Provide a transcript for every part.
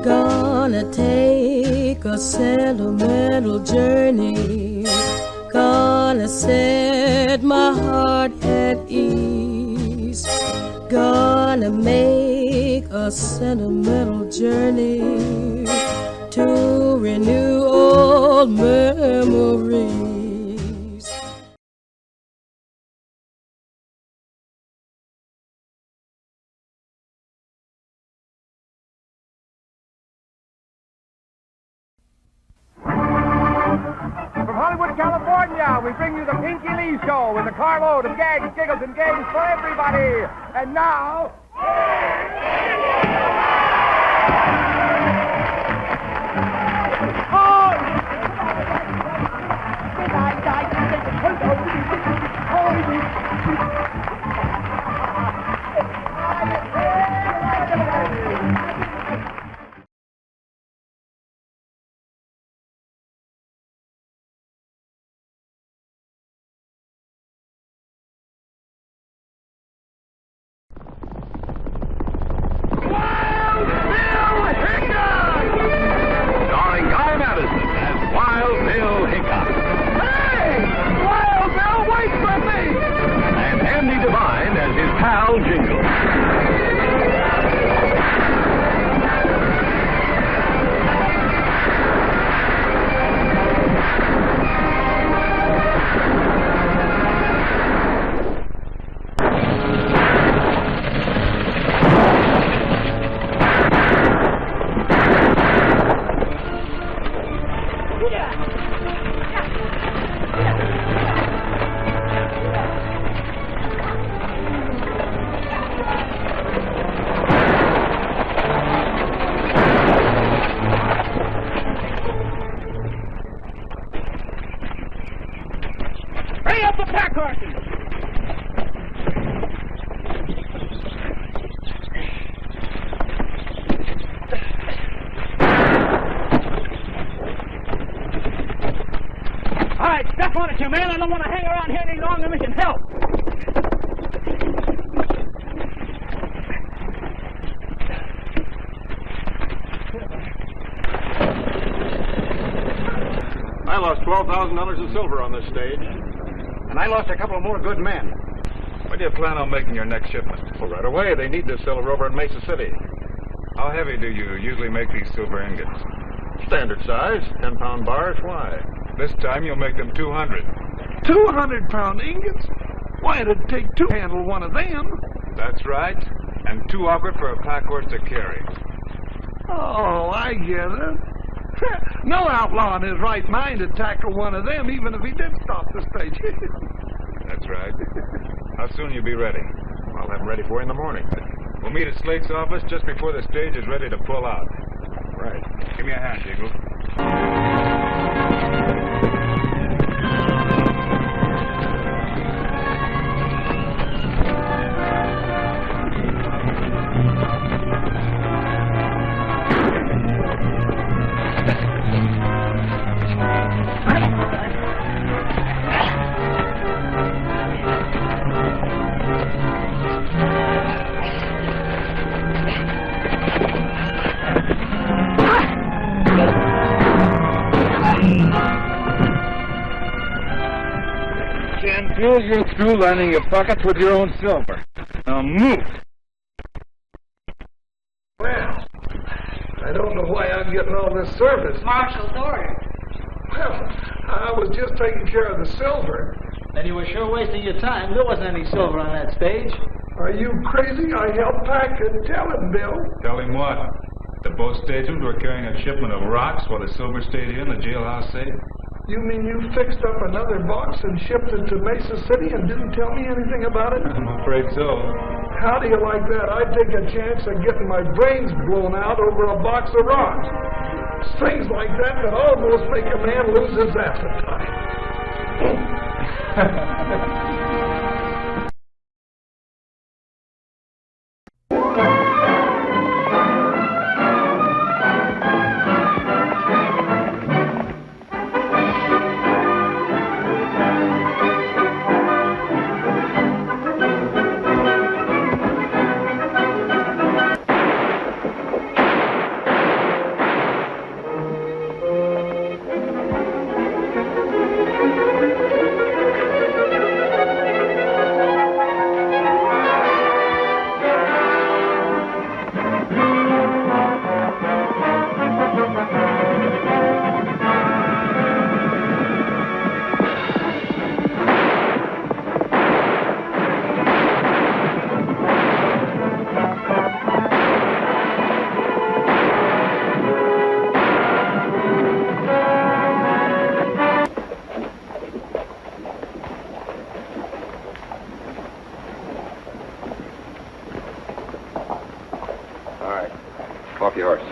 Gonna take a sentimental journey. Gonna set my heart at ease. Gonna make a sentimental journey to renew old memories. From Hollywood, California, we bring you the Pinky Lee Show with a carload of gags, giggles, and games for everybody. And now... Jingle. Hurry up the pack horses! All right, step on it, you man. I don't want to hang around here any longer. We can help. I lost $12,000 in silver on this stage. And I lost a couple more good men. When do you plan on making your next shipment? Well, right away. They need this silver over in Mesa City. How heavy do you usually make these silver ingots? Standard size, 10-pound bars. Why? This time you'll make them 200. 200-pound ingots? Why, it'd take two to handle one of them. That's right. And too awkward for a pack horse to carry. Oh, I get it. No outlaw in his right mind would tackle one of them, even if he did stop the stage. That's right. How soon you be ready? I'll have them ready for you in the morning. We'll meet at Slake's office just before the stage is ready to pull out. Right. Give me a hand, Jingle. You're through lining your pockets with your own silver. Now move. Well, I don't know why I'm getting all this service. Marshal's order. Well, I was just taking care of the silver. Then you were sure wasting your time. There wasn't any silver on that stage. Are you crazy? I helped pack it. Tell him, Bill. Tell him what? That both stagemen were carrying a shipment of rocks while the silver stayed here in the jailhouse safe? You mean you fixed up another box and shipped it to Mesa City and didn't tell me anything about it? I'm afraid so. How do you like that? I'd take a chance of getting my brains blown out over a box of rocks. Things like that that almost make a man lose his appetite. right. Off your horse.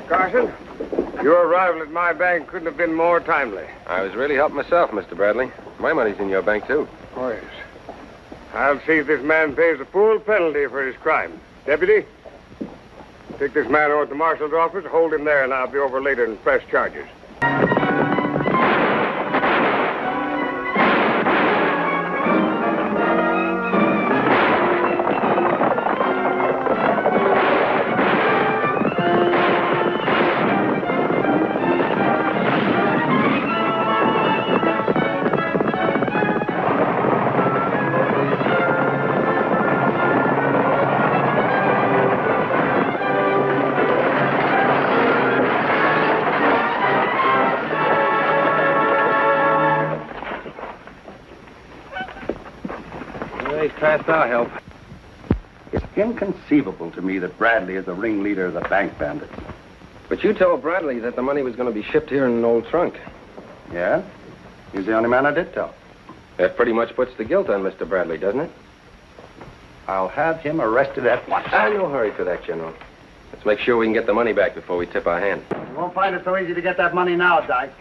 Carson, your arrival at my bank couldn't have been more timely. I was really helping myself, Mr. Bradley. My money's in your bank, too. Oh, yes. I'll see if this man pays the full penalty for his crime. Deputy, take this man over to the marshal's office, hold him there, and I'll be over later and press charges. Fast, I'll help. It's inconceivable to me that Bradley is the ringleader of the bank bandits. But you told Bradley that the money was going to be shipped here in an old trunk. Yeah? He's the only man I did tell. That pretty much puts the guilt on Mr. Bradley, doesn't it? I'll have him arrested at once. No hurry for that, General. Let's make sure we can get the money back before we tip our hand. You won't find it so easy to get that money now, Dykes.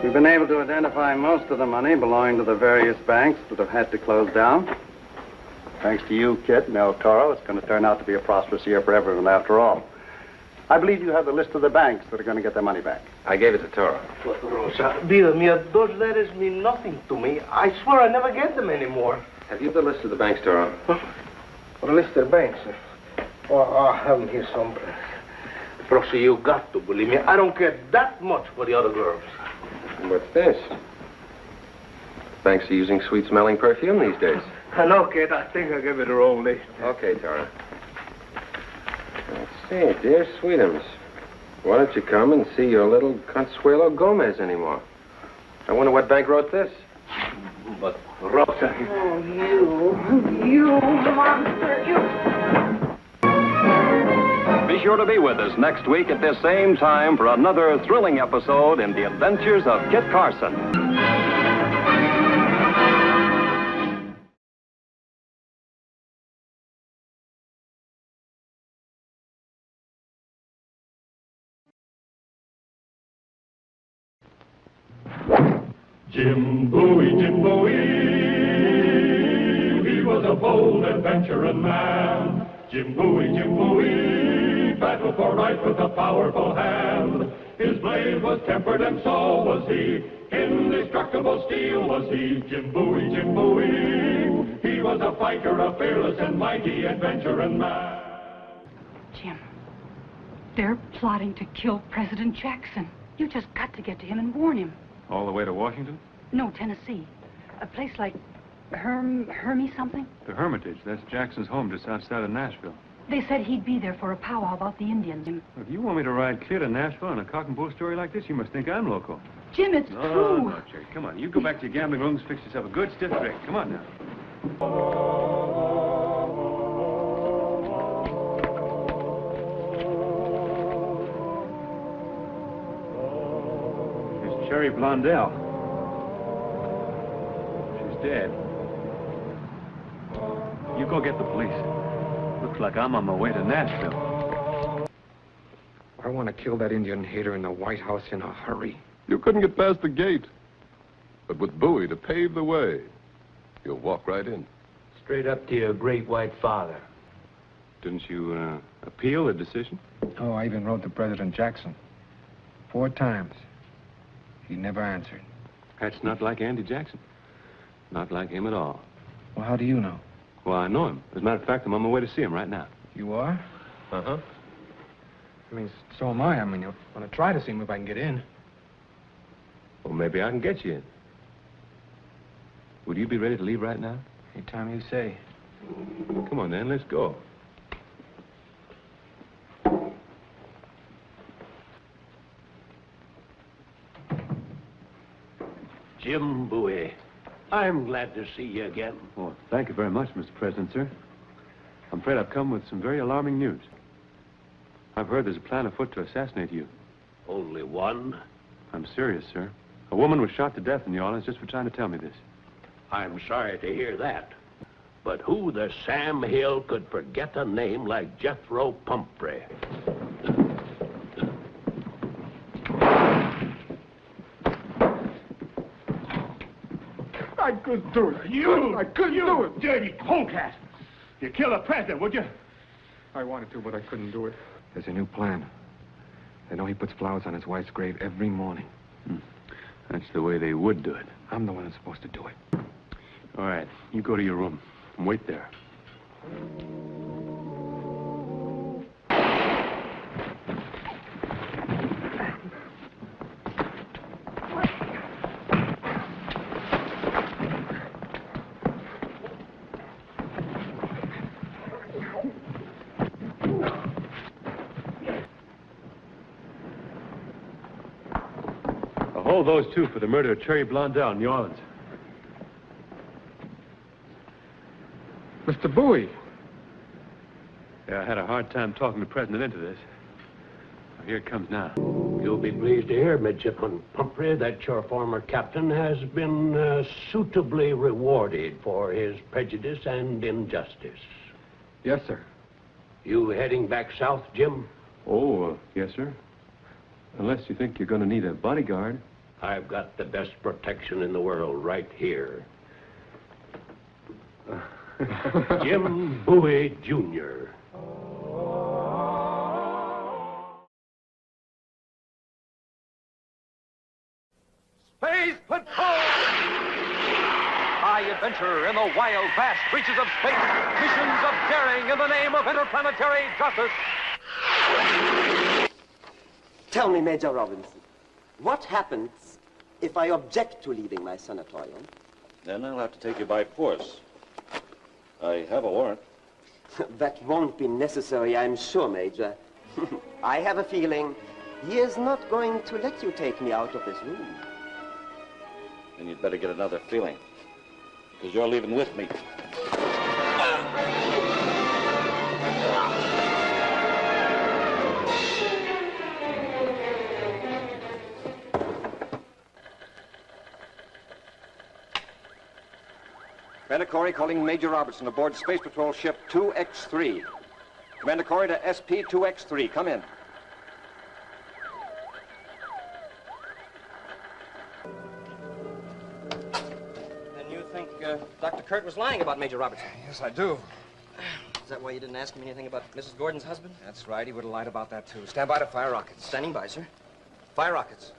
We've been able to identify most of the money belonging to the various banks that have had to close down. Thanks to you, Kit and El Toro, it's going to turn out to be a prosperous year for everyone after all. I believe you have the list of the banks that are going to get their money back. I gave it to Toro. Rosa, dear mia, those letters mean nothing to me. I swear I never get them anymore. Have you the list of the banks, Toro? What a list of banks? Oh, I have them here somewhere. Rosa, you got to believe me. I don't care that much for the other girls. What's this? Banks are using sweet-smelling perfume these days. I know, Kate. I think I gave it the wrong list. Okay, Tara. Let's see, dear Sweetums. Why don't you come and see your little Consuelo Gomez anymore? I wonder what bank wrote this. But, Rosa... Oh, you monster, you... Be sure to be with us next week at this same time for another thrilling episode in the adventures of Kit Carson. Jim Bowie, he was a bold adventuring man. Jim Bowie, battled for right with a powerful hand. His blade was tempered and so was he. Indestructible steel was he. Jim Bowie, he was a fighter, a fearless and mighty adventuring man. Jim, they're plotting to kill President Jackson. You just got to get to him and warn him. All the way to Washington? No, Tennessee. A place like Hermie something? The Hermitage. That's Jackson's home just outside of Nashville. They said he'd be there for a powwow about the Indians. If you want me to ride clear to Nashville on a cock and bull story like this, you must think I'm local. Jim, it's true. No, Jerry. Come on. You go back to your gambling rooms, fix yourself a good stiff drink. Come on now. It's Cherry Blondell. She's dead. You go get the police. Looks like I'm on my way to Nashville. I want to kill that Indian hater in the White House in a hurry. You couldn't get past the gate. But with Bowie to pave the way, you'll walk right in. Straight up to your great white father. Didn't you appeal the decision? Oh, I even wrote to President Jackson 4 times. He never answered. That's not like Andy Jackson. Not like him at all. Well, how do you know? Well, I know him. As a matter of fact, I'm on my way to see him right now. You are? Uh-huh. I mean, so am I. I mean, I want to try to see him if I can get in. Well, maybe I can get you in. Would you be ready to leave right now? Anytime you say. Come on, then. Let's go. Jim Bowie, I'm glad to see you again. Well, thank you very much, Mr. President, sir. I'm afraid I've come with some very alarming news. I've heard there's a plan afoot to assassinate you. Only one? I'm serious, sir. A woman was shot to death in New Orleans just for trying to tell me this. I'm sorry to hear that. But who the Sam Hill could forget a name like Jethro Pumphrey? I couldn't do it. I couldn't do it. Dirty polecat. You kill the president, would you? I wanted to, but I couldn't do it. There's a new plan. They know he puts flowers on his wife's grave every morning. That's the way they would do it. I'm the one who's supposed to do it. All right, you go to your room and wait there. Hold those two for the murder of Cherry Blondell in New Orleans. Mr. Bowie. Yeah, I had a hard time talking the president into this. Well, here it comes now. You'll be pleased to hear, Midshipman Pumphrey, that your former captain has been suitably rewarded for his prejudice and injustice. Yes, sir. You heading back south, Jim? Oh, yes, sir. Unless you think you're going to need a bodyguard. I've got the best protection in the world right here. Jim Bowie, Jr. Space Patrol! High adventure in the wild, vast reaches of space. Missions of daring in the name of interplanetary justice. Tell me, Major Robinson, what happens if I object to leaving my sanatorium? Then I'll have to take you by force. I have a warrant. That won't be necessary, I'm sure, Major. I have a feeling he is not going to let you take me out of this room. Then you'd better get another feeling, because you're leaving with me. Commander Corey calling Major Robertson aboard Space Patrol ship 2X3. Commander Corey to SP-2X3. Come in. Then you think Dr. Kurt was lying about Major Robertson? Yes, I do. Is that why you didn't ask him anything about Mrs. Gordon's husband? That's right. He would have lied about that, too. Stand by to fire rockets. Standing by, sir. Fire rockets.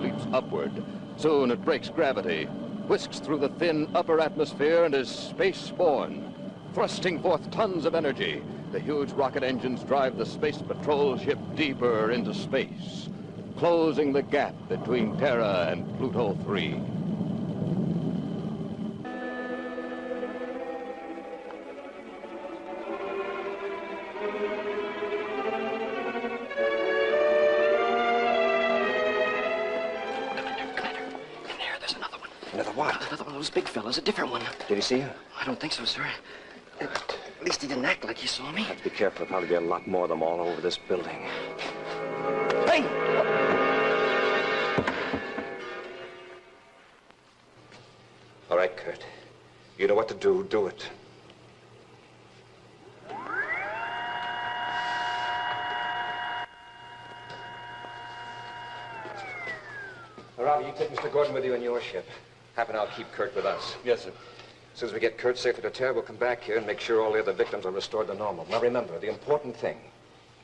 Leaps upward. Soon it breaks gravity, whisks through the thin upper atmosphere, and is space-borne. Thrusting forth tons of energy, the huge rocket engines drive the Space Patrol ship deeper into space, closing the gap between Terra and Pluto 3. Those big fellas, a different one. Did he see you? I don't think so, sir. At least he didn't act like he saw me. Have to be careful. There'll probably be a lot more of them all over this building. Hey! All right, Kurt. You know what to do. Do it. Robbie, you take Mr. Gordon with you in your ship. Half an hour, keep Kurt with us. Yes, sir. As soon as we get Kurt safely to Terra, we'll come back here and make sure all the other victims are restored to normal. Now remember, the important thing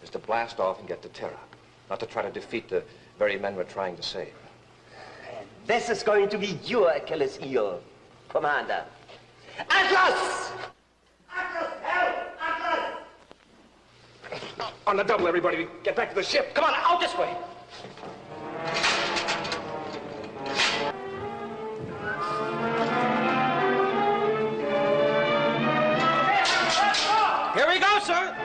is to blast off and get to Terra, not to try to defeat the very men we're trying to save. This is going to be your Achilles heel, Commander. Atlas! Atlas, help! Atlas! On the double, everybody. Get back to the ship. Come on, out this way. Here we go, sir.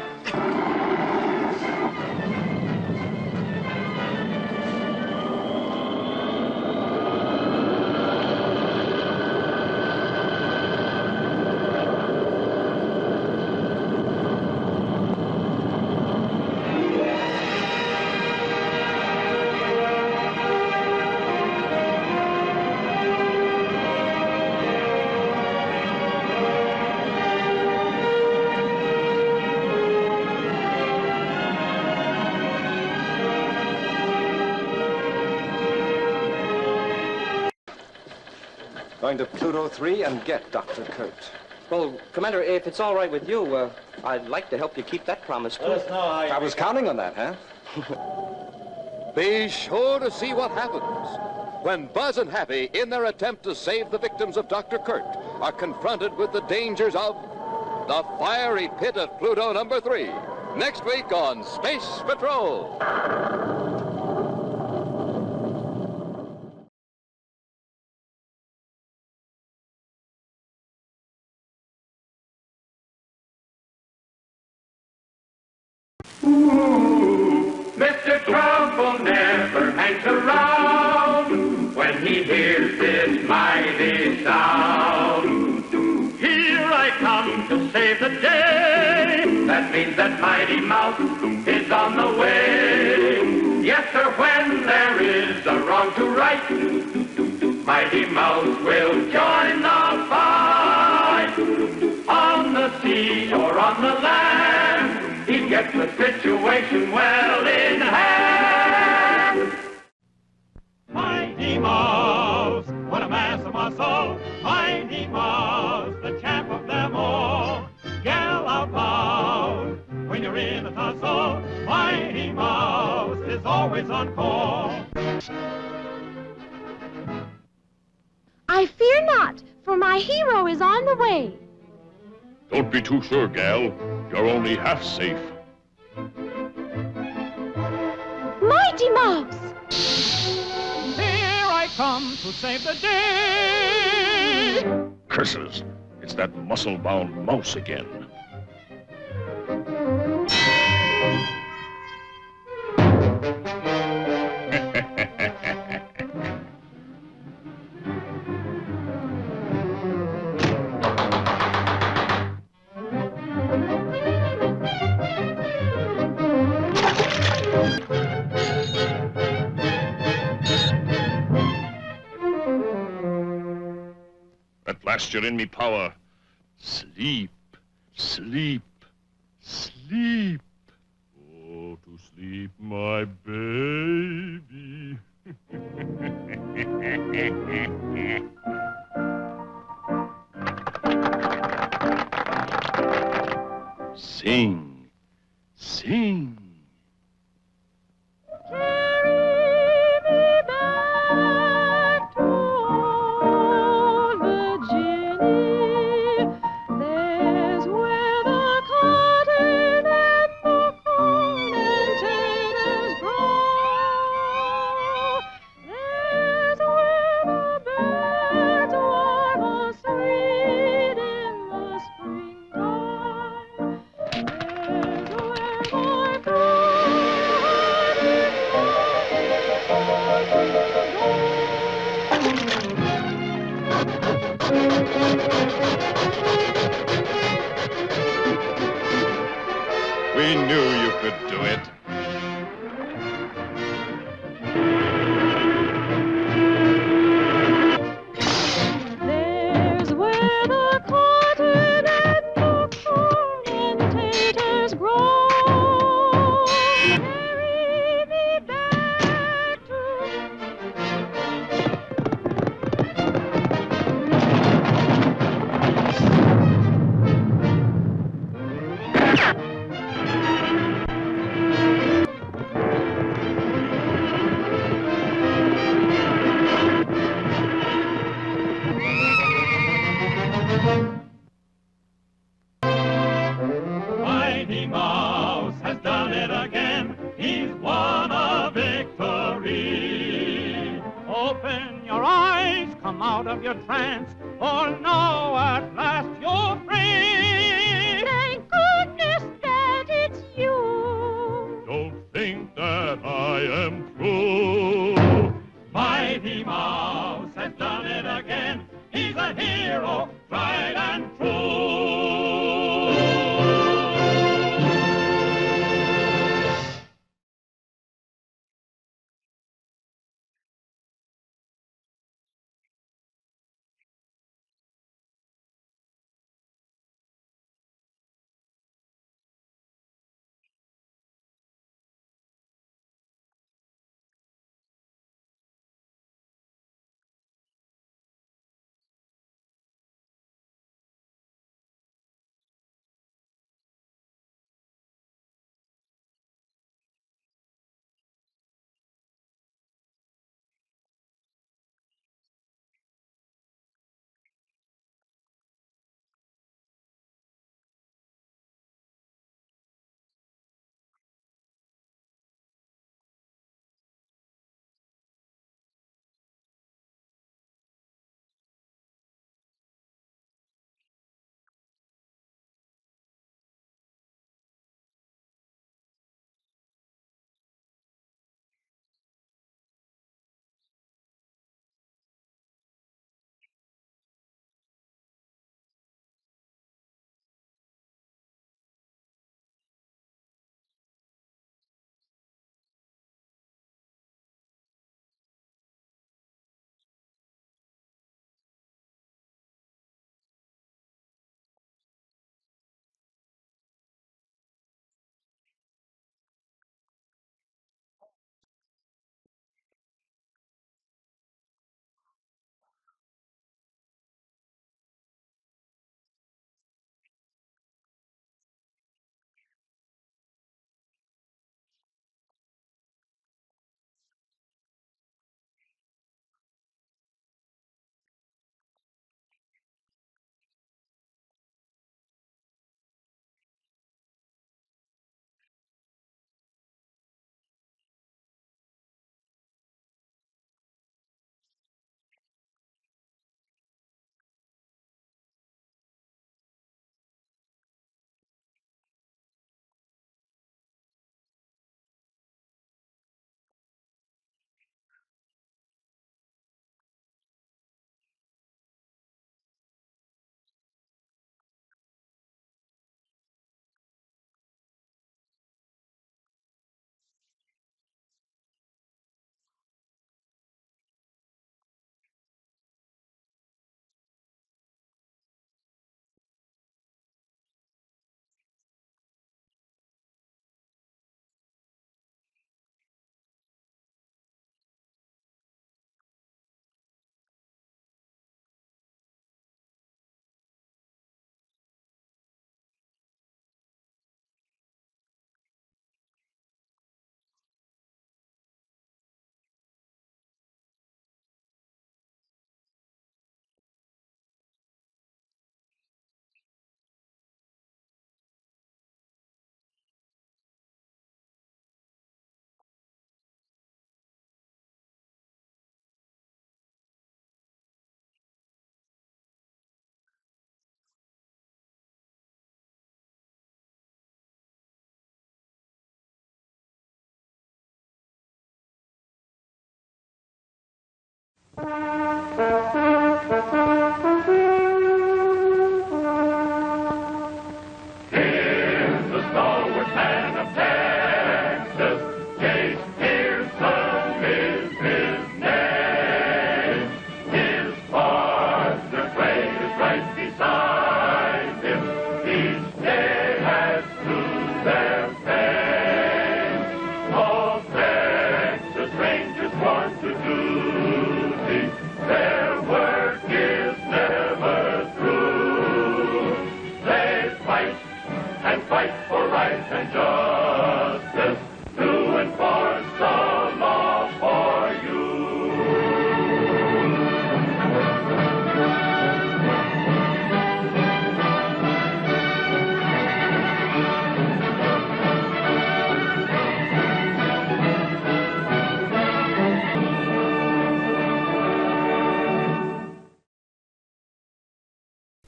Going to Pluto 3 and get Dr. Kurt. Well, Commander, if it's all right with you, I'd like to help you keep that promise, too. Let us know how I was counting on that, huh? Be sure to see what happens when Buzz and Happy, in their attempt to save the victims of Dr. Kurt, are confronted with the dangers of the fiery pit of Pluto number 3. Next week on Space Patrol. Mr. Trump will never hangs around when he hears this mighty sound. Here I come to save the day. That means that Mighty Mouse is on the way. Yes, sir, when there is a wrong to right, Mighty Mouse will join the fight. On the sea or on the land, he gets the situation well in hand. Mighty Mouse, what a mass of muscle. Mighty Mouse, the champ of them all. Yell out loud when you're in a tussle. Mighty Mouse is always on call. I fear not, for my hero is on the way. Don't be too sure, gal. You're only half safe. Mighty Mouse! Here I come to save the day. Curses! It's that muscle-bound mouse again. At last you're in me power. Sleep, sleep, sleep. Oh, to sleep, my baby. Sing, sing. We knew you could do it. There's where the cotton and the corn and taters grow. Carry me back Mighty Mouse has done it again. He's won a victory. Open your eyes, come out of your trance, for now at last you're free. Thank goodness that it's you. Don't think that I am cruel. Mighty Mouse has done it again. He's a hero, tried and true.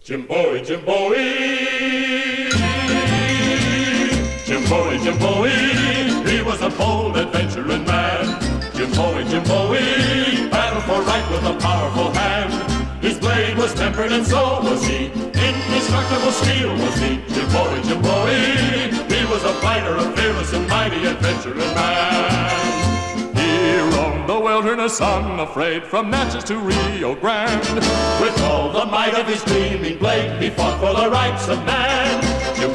Jim Bowie, Jim Bowie. Jim Bowie, Jim Bowie. He was a bold adventuring man. Jim Bowie, battled for right with a powerful hand. His blade was tempered and so was he. Indestructible steel was he. Jim Bowie, he was a fighter, a fearless and mighty adventuring man. He roamed the wilderness unafraid from Natchez to Rio Grande. With all the might of his gleaming blade, he fought for the rights of man. Jim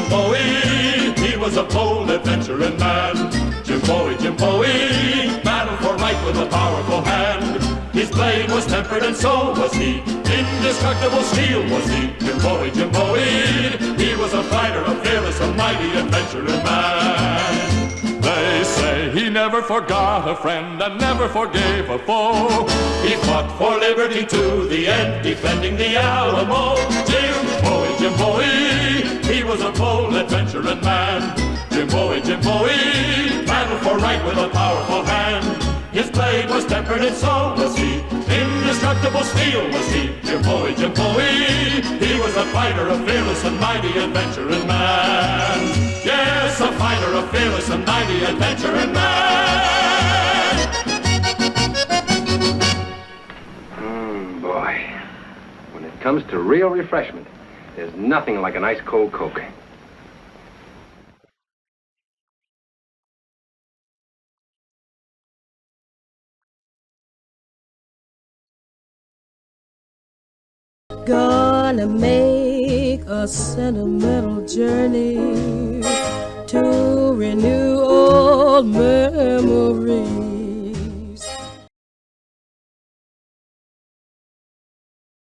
Bowie, he was a bold adventuring man. Jim Bowie, battled for right with a powerful hand. His blade was tempered and so was he. Indestructible steel was he. Jim Bowie, he was a fighter, a fearless, a mighty adventuring man. They say he never forgot a friend and never forgave a foe. He fought for liberty to the end, defending the Alamo. Jim Bowie, he was a bold adventuring man. Jim Bowie, battled for right with a powerful hand. His blade was tempered and so was he. Indestructible steel was he. Jim Bowie, he was a fighter, a fearless and mighty adventuring man. Yes, a fighter, a fearless and mighty adventuring man. Boy, when it comes to real refreshment, there's nothing like an ice cold Coke. Gonna make a sentimental journey to renew old memories.